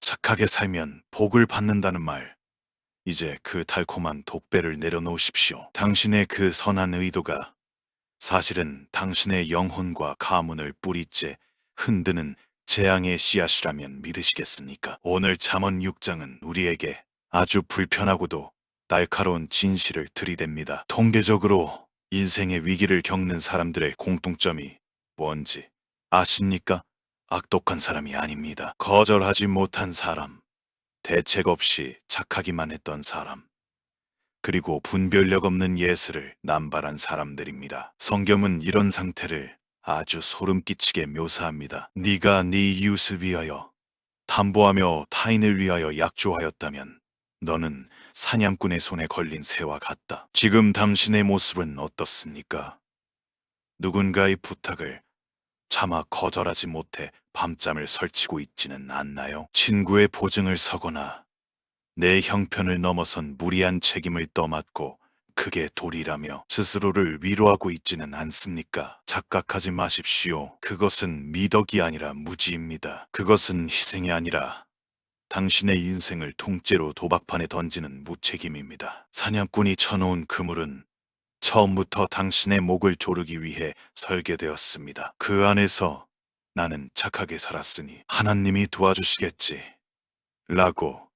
착하게 살면 복을 받는다는 말. 이제 그 달콤한 독배를 내려놓으십시오. 당신의 그 선한 의도가 사실은 당신의 영혼과 가문을 뿌리째 흔드는 재앙의 씨앗이라면 믿으시겠습니까? 오늘 잠언 6장은 우리에게 아주 불편하고도 날카로운 진실을 들이댑니다. 통계적으로 인생의 위기를 겪는 사람들의 공통점이 뭔지 아십니까? 악독한 사람이 아닙니다. 거절하지 못한 사람, 대책 없이 착하기만 했던 사람, 그리고 분별력 없는 예술을 남발한 사람들입니다. 성경은 이런 상태를 아주 소름 끼치게 묘사합니다. 네가 네 이웃을 위하여 담보하며 타인을 위하여 약조하였다면 너는 사냥꾼의 손에 걸린 새와 같다. 지금 당신의 모습은 어떻습니까? 누군가의 부탁을 차마 거절하지 못해 밤잠을 설치고 있지는 않나요? 친구의 보증을 서거나 내 형편을 넘어선 무리한 책임을 떠맡고 그게 도리라며 스스로를 위로하고 있지는 않습니까? 착각하지 마십시오. 그것은 미덕이 아니라 무지입니다. 그것은 희생이 아니라 당신의 인생을 통째로 도박판에 던지는 무책임입니다. 사냥꾼이 쳐놓은 그물은 처음부터 당신의 목을 조르기 위해 설계되었습니다. 그 안에서 나는 착하게 살았으니 하나님이 도와주시겠지. 라고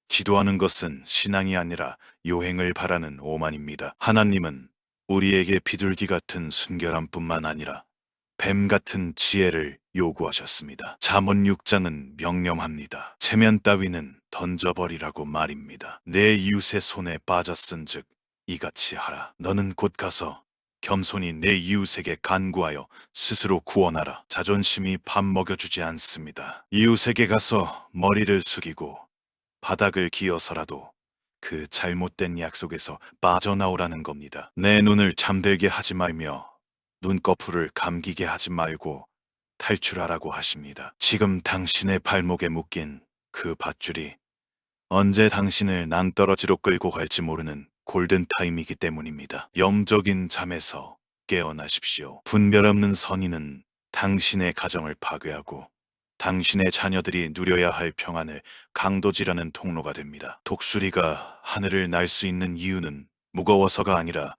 기도하는 것은 신앙이 아니라 요행을 바라는 오만입니다. 하나님은 우리에게 비둘기 같은 순결함뿐만 아니라 뱀 같은 지혜를 요구하셨습니다. 잠언 6장은 명령합니다. 체면 따위는 던져버리라고 말입니다. 내 이웃의 손에 빠졌은즉 이같이 하라. 너는 곧 가서 겸손히 내 이웃에게 간구하여 스스로 구원하라. 자존심이 밥 먹여주지 않습니다. 이웃에게 가서 머리를 숙이고 바닥을 기어서라도 그 잘못된 약속에서 빠져나오라는 겁니다. 내 눈을 잠들게 하지 말며 눈꺼풀을 감기게 하지 말고 탈출하라고 하십니다. 지금 당신의 발목에 묶인 그 밧줄이 언제 당신을 낭떠러지로 끌고 갈지 모르는 골든타임이기 때문입니다. 영적인 잠에서 깨어나십시오. 분별 없는 선의는 당신의 가정을 파괴하고 당신의 자녀들이 누려야 할 평안을 강도질하는 통로가 됩니다. 독수리가 하늘을 날 수 있는 이유는 무거워서가 아니라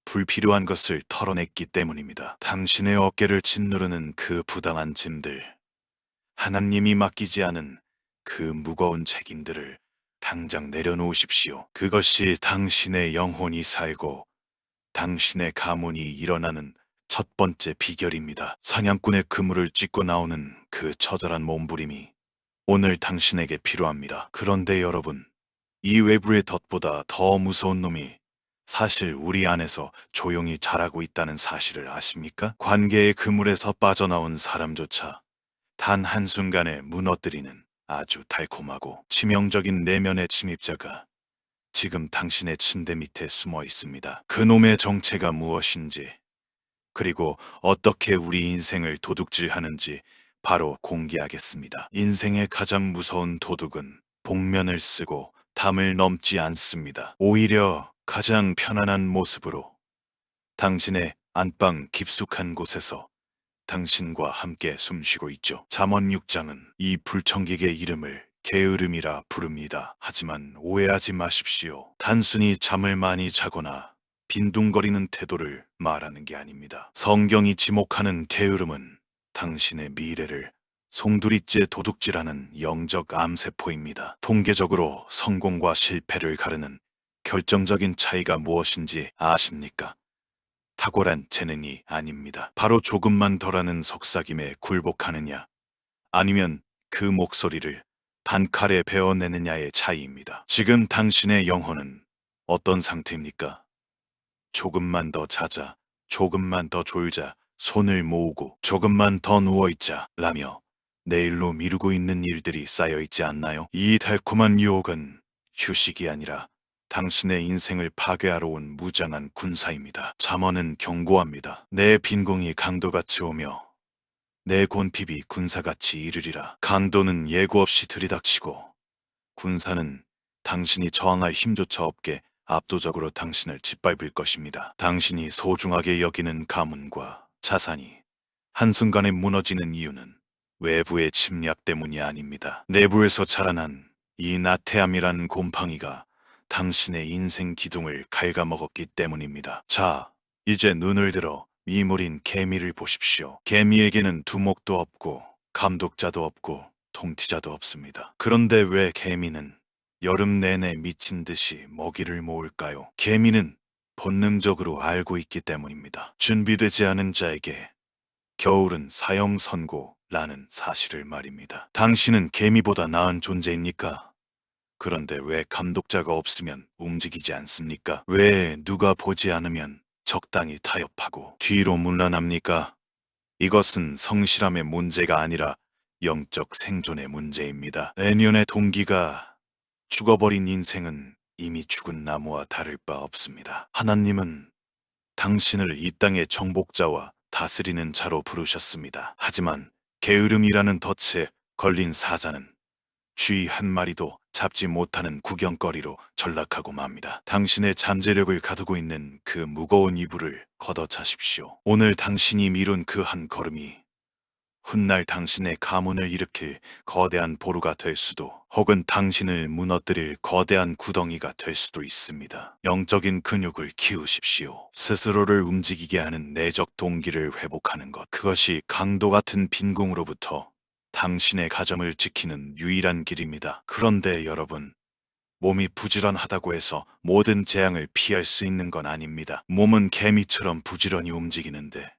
불필요한 것을 털어냈기 때문입니다. 당신의 어깨를 짓누르는 그 부당한 짐들, 하나님이 맡기지 않은 그 무거운 책임들을 당장 내려놓으십시오. 그것이 당신의 영혼이 살고 당신의 가문이 일어나는 첫 번째 비결입니다. 사냥꾼의 그물을 찢고 나오는 그 처절한 몸부림이 오늘 당신에게 필요합니다. 그런데 여러분, 이 외부의 덫보다 더 무서운 놈이 사실 우리 안에서 조용히 자라고 있다는 사실을 아십니까? 관계의 그물에서 빠져나온 사람조차 단 한순간에 무너뜨리는 아주 달콤하고 치명적인 내면의 침입자가 지금 당신의 침대 밑에 숨어 있습니다. 그놈의 정체가 무엇인지, 그리고 어떻게 우리 인생을 도둑질하는지 바로 공개하겠습니다. 인생의 가장 무서운 도둑은 복면을 쓰고 담을 넘지 않습니다. 오히려 가장 편안한 모습으로 당신의 안방 깊숙한 곳에서 당신과 함께 숨쉬고 있죠. 잠언 6장은 이 불청객의 이름을 게으름이라 부릅니다. 하지만 오해하지 마십시오. 단순히 잠을 많이 자거나 빈둥거리는 태도를 말하는 게 아닙니다. 성경이 지목하는 게으름은 당신의 미래를 송두리째 도둑질하는 영적 암세포입니다. 통계적으로 성공과 실패를 가르는 결정적인 차이가 무엇인지 아십니까? 탁월한 재능이 아닙니다. 바로 조금만 덜하는 속삭임에 굴복하느냐, 아니면 그 목소리를 단칼에 베어내느냐의 차이입니다. 지금 당신의 영혼은 어떤 상태입니까? 조금만 더 자자, 조금만 더 졸자, 손을 모으고 조금만 더 누워있자 라며 내일로 미루고 있는 일들이 쌓여있지 않나요? 이 달콤한 유혹은 휴식이 아니라 당신의 인생을 파괴하러 온 무장한 군사입니다. 잠언은 경고합니다. 내 빈공이 강도같이 오며 내 곤핍이 군사같이 이르리라. 강도는 예고 없이 들이닥치고 군사는 당신이 저항할 힘조차 없게 압도적으로 당신을 짓밟을 것입니다. 당신이 소중하게 여기는 가문과 자산이 한순간에 무너지는 이유는 외부의 침략 때문이 아닙니다. 내부에서 자라난 이 나태함이란 곰팡이가 당신의 인생 기둥을 갉아먹었기 때문입니다. 자, 이제 눈을 들어 미물인 개미를 보십시오. 개미에게는 두목도 없고 감독자도 없고 통티자도 없습니다. 그런데 왜 개미는 여름 내내 미친 듯이 먹이를 모을까요? 개미는 본능적으로 알고 있기 때문입니다. 준비되지 않은 자에게 겨울은 사형 선고라는 사실을 말입니다. 당신은 개미보다 나은 존재입니까? 그런데 왜 감독자가 없으면 움직이지 않습니까? 왜 누가 보지 않으면 적당히 타협하고 뒤로 물러납니까? 이것은 성실함의 문제가 아니라 영적 생존의 문제입니다. 내년의 동기가 죽어버린 인생은 이미 죽은 나무와 다를 바 없습니다. 하나님은 당신을 이 땅의 정복자와 다스리는 자로 부르셨습니다. 하지만 게으름이라는 덫에 걸린 사자는 쥐 한 마리도 잡지 못하는 구경거리로 전락하고 맙니다. 당신의 잠재력을 가두고 있는 그 무거운 이불을 걷어차십시오. 오늘 당신이 미룬 그 한 걸음이 훗날 당신의 가문을 일으킬 거대한 보루가 될 수도, 혹은 당신을 무너뜨릴 거대한 구덩이가 될 수도 있습니다. 영적인 근육을 키우십시오. 스스로를 움직이게 하는 내적 동기를 회복하는 것. 그것이 강도 같은 빈궁으로부터 당신의 가정을 지키는 유일한 길입니다. 그런데 여러분, 몸이 부지런하다고 해서 모든 재앙을 피할 수 있는 건 아닙니다. 몸은 개미처럼 부지런히 움직이는데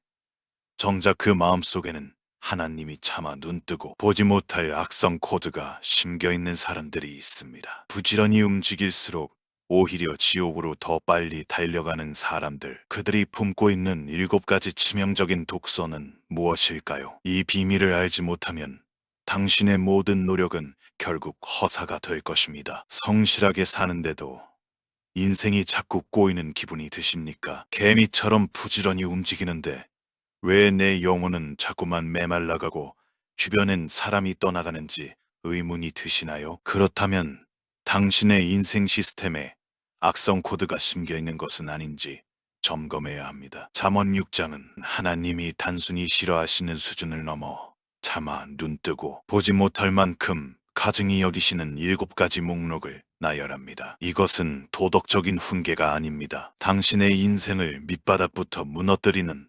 정작 그 마음속에는 하나님이 차마 눈뜨고 보지 못할 악성 코드가 심겨있는 사람들이 있습니다. 부지런히 움직일수록 오히려 지옥으로 더 빨리 달려가는 사람들, 그들이 품고 있는 7가지 치명적인 독소는 무엇일까요? 이 비밀을 알지 못하면 당신의 모든 노력은 결국 허사가 될 것입니다. 성실하게 사는데도 인생이 자꾸 꼬이는 기분이 드십니까? 개미처럼 부지런히 움직이는데 왜 내 영혼은 자꾸만 메말라가고 주변엔 사람이 떠나가는지 의문이 드시나요? 그렇다면 당신의 인생 시스템에 악성 코드가 심겨 있는 것은 아닌지 점검해야 합니다. 잠언 6장은 하나님이 단순히 싫어하시는 수준을 넘어 차마 눈뜨고 보지 못할 만큼 가증히 여기시는 7가지 목록을 나열합니다. 이것은 도덕적인 훈계가 아닙니다. 당신의 인생을 밑바닥부터 무너뜨리는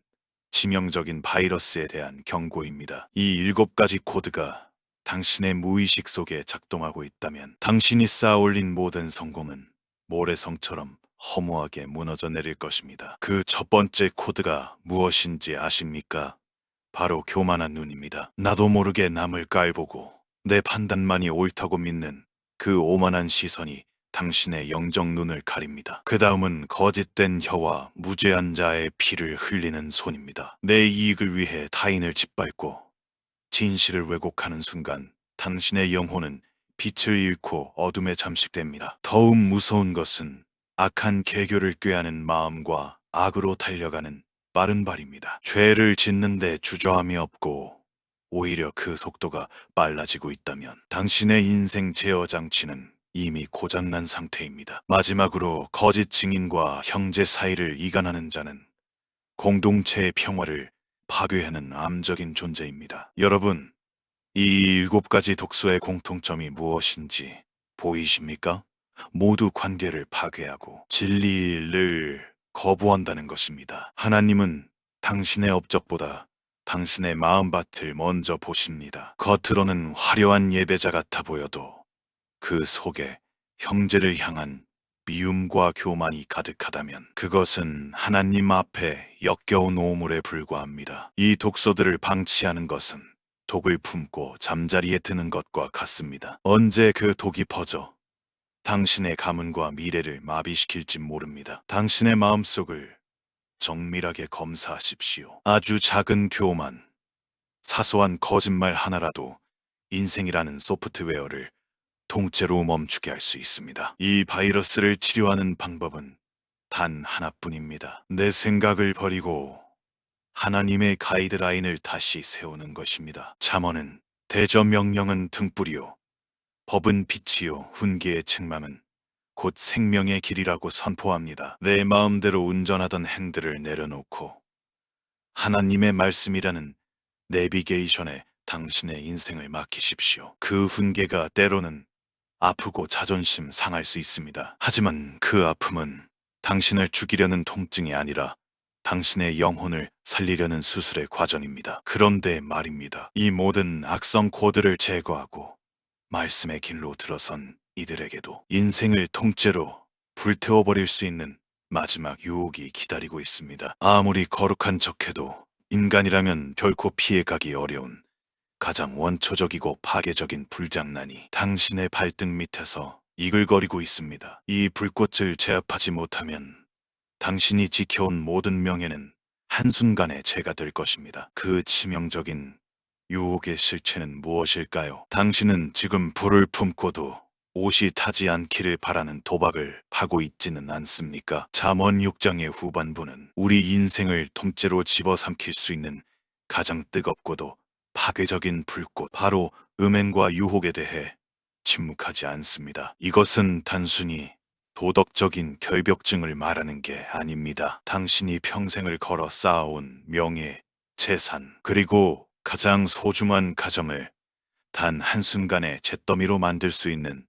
치명적인 바이러스에 대한 경고입니다. 이 7가지 코드가 당신의 무의식 속에 작동하고 있다면 당신이 쌓아올린 모든 성공은 모래성처럼 허무하게 무너져 내릴 것입니다. 그 첫 번째 코드가 무엇인지 아십니까? 바로 교만한 눈입니다. 나도 모르게 남을 깔보고 내 판단만이 옳다고 믿는 그 오만한 시선이 당신의 영적 눈을 가립니다. 그 다음은 거짓된 혀와 무죄한 자의 피를 흘리는 손입니다. 내 이익을 위해 타인을 짓밟고 진실을 왜곡하는 순간 당신의 영혼은 빛을 잃고 어둠에 잠식됩니다. 더욱 무서운 것은 악한 계교를 꾀하는 마음과 악으로 달려가는 빠른 발입니다. 죄를 짓는데 주저함이 없고 오히려 그 속도가 빨라지고 있다면 당신의 인생 제어 장치는 이미 고장난 상태입니다. 마지막으로 거짓 증인과 형제 사이를 이간하는 자는 공동체의 평화를 파괴하는 암적인 존재입니다. 여러분, 이 7가지 독소의 공통점이 무엇인지 보이십니까? 모두 관계를 파괴하고 진리를 거부한다는 것입니다. 하나님은 당신의 업적보다 당신의 마음밭을 먼저 보십니다. 겉으로는 화려한 예배자 같아 보여도 그 속에 형제를 향한 미움과 교만이 가득하다면 그것은 하나님 앞에 역겨운 오물에 불과합니다. 이 독소들을 방치하는 것은 독을 품고 잠자리에 드는 것과 같습니다. 언제 그 독이 퍼져 당신의 가문과 미래를 마비시킬지 모릅니다. 당신의 마음속을 정밀하게 검사하십시오. 아주 작은 교만, 사소한 거짓말 하나라도 인생이라는 소프트웨어를 통째로 멈추게 할 수 있습니다. 이 바이러스를 치료하는 방법은 단 하나뿐입니다. 내 생각을 버리고 하나님의 가이드라인을 다시 세우는 것입니다. 잠언은 대저 명령은 등불이요 법은 빛이요 훈계의 책망은 곧 생명의 길이라고 선포합니다. 내 마음대로 운전하던 핸들을 내려놓고 하나님의 말씀이라는 내비게이션에 당신의 인생을 맡기십시오. 그 훈계가 때로는 아프고 자존심 상할 수 있습니다. 하지만 그 아픔은 당신을 죽이려는 통증이 아니라 당신의 영혼을 살리려는 수술의 과정입니다. 그런데 말입니다. 이 모든 악성 코드를 제거하고 말씀의 길로 들어선 이들에게도 인생을 통째로 불태워버릴 수 있는 마지막 유혹이 기다리고 있습니다. 아무리 거룩한 척해도 인간이라면 결코 피해가기 어려운 가장 원초적이고 파괴적인 불장난이 당신의 발등 밑에서 이글거리고 있습니다. 이 불꽃을 제압하지 못하면 당신이 지켜온 모든 명예는 한순간에 재가 될 것입니다. 그 치명적인 유혹의 실체는 무엇일까요? 당신은 지금 불을 품고도 옷이 타지 않기를 바라는 도박을 하고 있지는 않습니까? 잠언 6장의 후반부는 우리 인생을 통째로 집어삼킬 수 있는 가장 뜨겁고도 파괴적인 불꽃, 바로 음행과 유혹에 대해 침묵하지 않습니다. 이것은 단순히 도덕적인 결벽증을 말하는 게 아닙니다. 당신이 평생을 걸어 쌓아온 명예, 재산, 그리고 가장 소중한 가정을 단 한순간에 잿더미로 만들 수 있는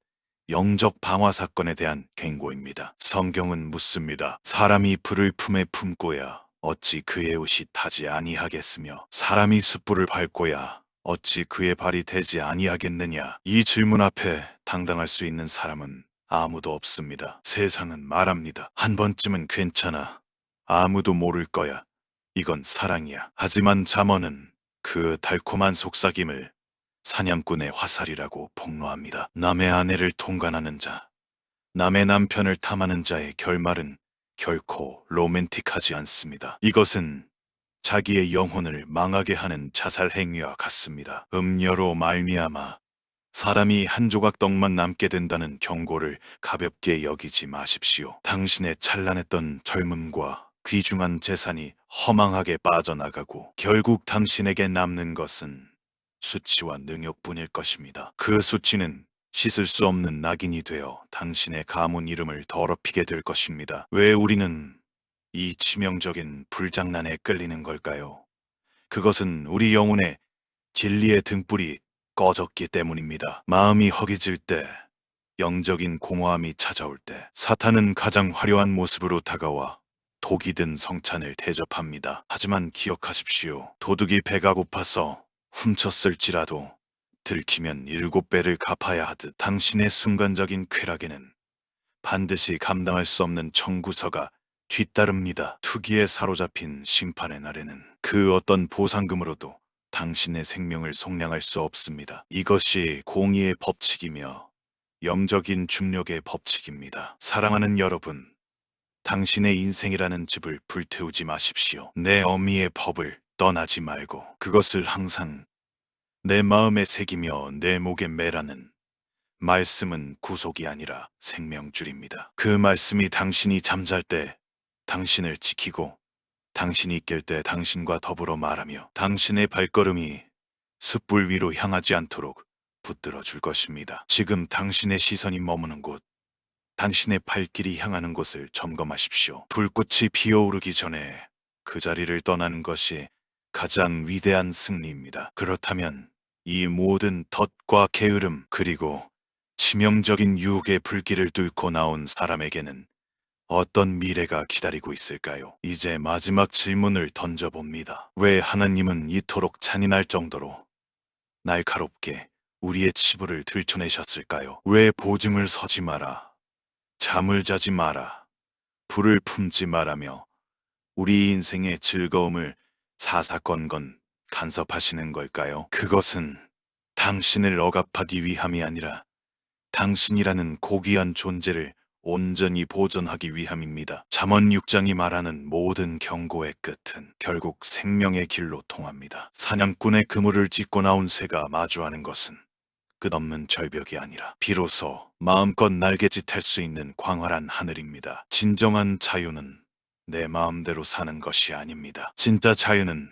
영적 방화 사건에 대한 경고입니다. 성경은 묻습니다. 사람이 불을 품에 품고야 어찌 그의 옷이 타지 아니하겠으며 사람이 숯불을 밟고야 어찌 그의 발이 되지 아니하겠느냐. 이 질문 앞에 당당할 수 있는 사람은 아무도 없습니다. 세상은 말합니다. 한 번쯤은 괜찮아. 아무도 모를 거야. 이건 사랑이야. 하지만 잠언은 그 달콤한 속삭임을 사냥꾼의 화살이라고 폭로합니다. 남의 아내를 통간하는 자, 남의 남편을 탐하는 자의 결말은 결코 로맨틱하지 않습니다. 이것은 자기의 영혼을 망하게 하는 자살 행위와 같습니다. 음료로 말미암아 사람이 한 조각 떡만 남게 된다는 경고를 가볍게 여기지 마십시오. 당신의 찬란했던 젊음과 귀중한 재산이 허망하게 빠져나가고 결국 당신에게 남는 것은 수치와 능욕뿐일 것입니다. 그 수치는 씻을 수 없는 낙인이 되어 당신의 가문 이름을 더럽히게 될 것입니다. 왜 우리는 이 치명적인 불장난에 끌리는 걸까요? 그것은 우리 영혼의 진리의 등불이 꺼졌기 때문입니다. 마음이 허기질 때, 영적인 공허함이 찾아올 때, 사탄은 가장 화려한 모습으로 다가와 독이 든 성찬을 대접합니다. 하지만 기억하십시오. 도둑이 배가 고파서 훔쳤을지라도 들키면 7배를 갚아야 하듯 당신의 순간적인 쾌락에는 반드시 감당할 수 없는 청구서가 뒤따릅니다. 투기에 사로잡힌 심판의 날에는 그 어떤 보상금으로도 당신의 생명을 속량할 수 없습니다. 이것이 공의의 법칙이며 영적인 중력의 법칙입니다. 사랑하는 여러분, 당신의 인생이라는 집을 불태우지 마십시오. 내 어미의 법을 떠나지 말고 그것을 항상 내 마음에 새기며 내 목에 매라는 말씀은 구속이 아니라 생명줄입니다. 그 말씀이 당신이 잠잘 때 당신을 지키고 당신이 깰 때 당신과 더불어 말하며 당신의 발걸음이 숯불 위로 향하지 않도록 붙들어 줄 것입니다. 지금 당신의 시선이 머무는 곳, 당신의 발길이 향하는 곳을 점검하십시오. 불꽃이 피어오르기 전에 그 자리를 떠나는 것이 가장 위대한 승리입니다. 그렇다면 이 모든 덫과 게으름 그리고 치명적인 유혹의 불길을 뚫고 나온 사람에게는 어떤 미래가 기다리고 있을까요? 이제 마지막 질문을 던져봅니다. 왜 하나님은 이토록 잔인할 정도로 날카롭게 우리의 치부를 들춰내셨을까요? 왜 보증을 서지 마라, 잠을 자지 마라, 불을 품지 마라며 우리 인생의 즐거움을 사사건건 간섭하시는 걸까요? 그것은 당신을 억압하기 위함이 아니라 당신이라는 고귀한 존재를 온전히 보존하기 위함입니다. 잠언 6장이 말하는 모든 경고의 끝은 결국 생명의 길로 통합니다. 사냥꾼의 그물을 찢고 나온 새가 마주하는 것은 끝없는 절벽이 아니라 비로소 마음껏 날개짓할 수 있는 광활한 하늘입니다. 진정한 자유는 내 마음대로 사는 것이 아닙니다. 진짜 자유는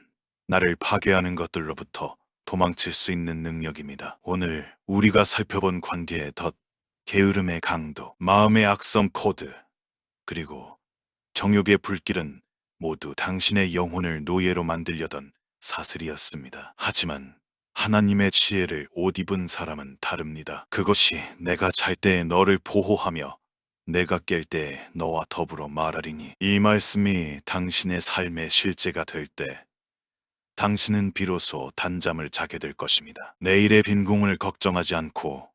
나를 파괴하는 것들로부터 도망칠 수 있는 능력입니다. 오늘 우리가 살펴본 관계의 덫, 게으름의 강도, 마음의 악성 코드, 그리고 정욕의 불길은 모두 당신의 영혼을 노예로 만들려던 사슬이었습니다. 하지만 하나님의 지혜를 옷 입은 사람은 다릅니다. 그것이 내가 잘 때 너를 보호하며 내가 깰 때 너와 더불어 말하리니. 이 말씀이 당신의 삶의 실제가 될 때 당신은 비로소 단잠을 자게 될 것입니다. 내일의 빈궁을 걱정하지 않고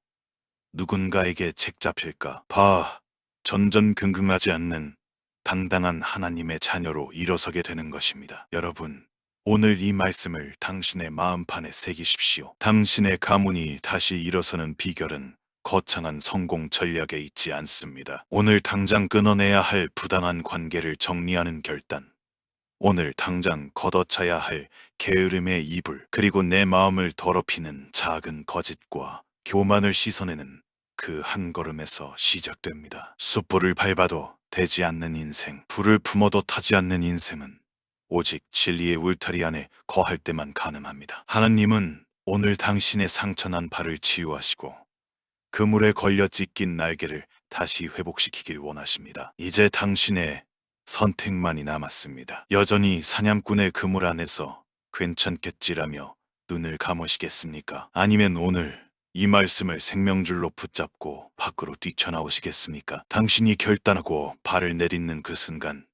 누군가에게 책 잡힐까 봐 전전긍긍하지 않는 당당한 하나님의 자녀로 일어서게 되는 것입니다. 여러분, 오늘 이 말씀을 당신의 마음판에 새기십시오. 당신의 가문이 다시 일어서는 비결은 거창한 성공 전략에 있지 않습니다. 오늘 당장 끊어내야 할 부당한 관계를 정리하는 결단, 오늘 당장 걷어차야 할 게으름의 이불, 그리고 내 마음을 더럽히는 작은 거짓과 교만을 씻어내는 그 한 걸음에서 시작됩니다. 숯불을 밟아도 되지 않는 인생, 불을 품어도 타지 않는 인생은 오직 진리의 울타리 안에 거할 때만 가능합니다. 하나님은 오늘 당신의 상처난 발을 치유하시고 그물에 걸려 찢긴 날개를 다시 회복시키길 원하십니다. 이제 당신의 선택만이 남았습니다. 여전히 사냥꾼의 그물 안에서 괜찮겠지라며 눈을 감으시겠습니까? 아니면 오늘 이 말씀을 생명줄로 붙잡고 밖으로 뛰쳐나오시겠습니까? 당신이 결단하고 발을 내딛는 그 순간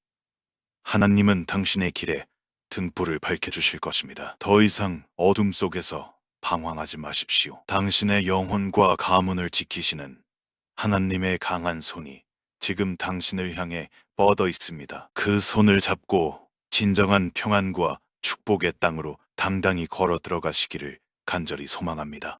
하나님은 당신의 길에 등불을 밝혀주실 것입니다. 더 이상 어둠 속에서 방황하지 마십시오. 당신의 영혼과 가문을 지키시는 하나님의 강한 손이 지금 당신을 향해 뻗어 있습니다. 그 손을 잡고 진정한 평안과 축복의 땅으로 당당히 걸어 들어가시기를 간절히 소망합니다.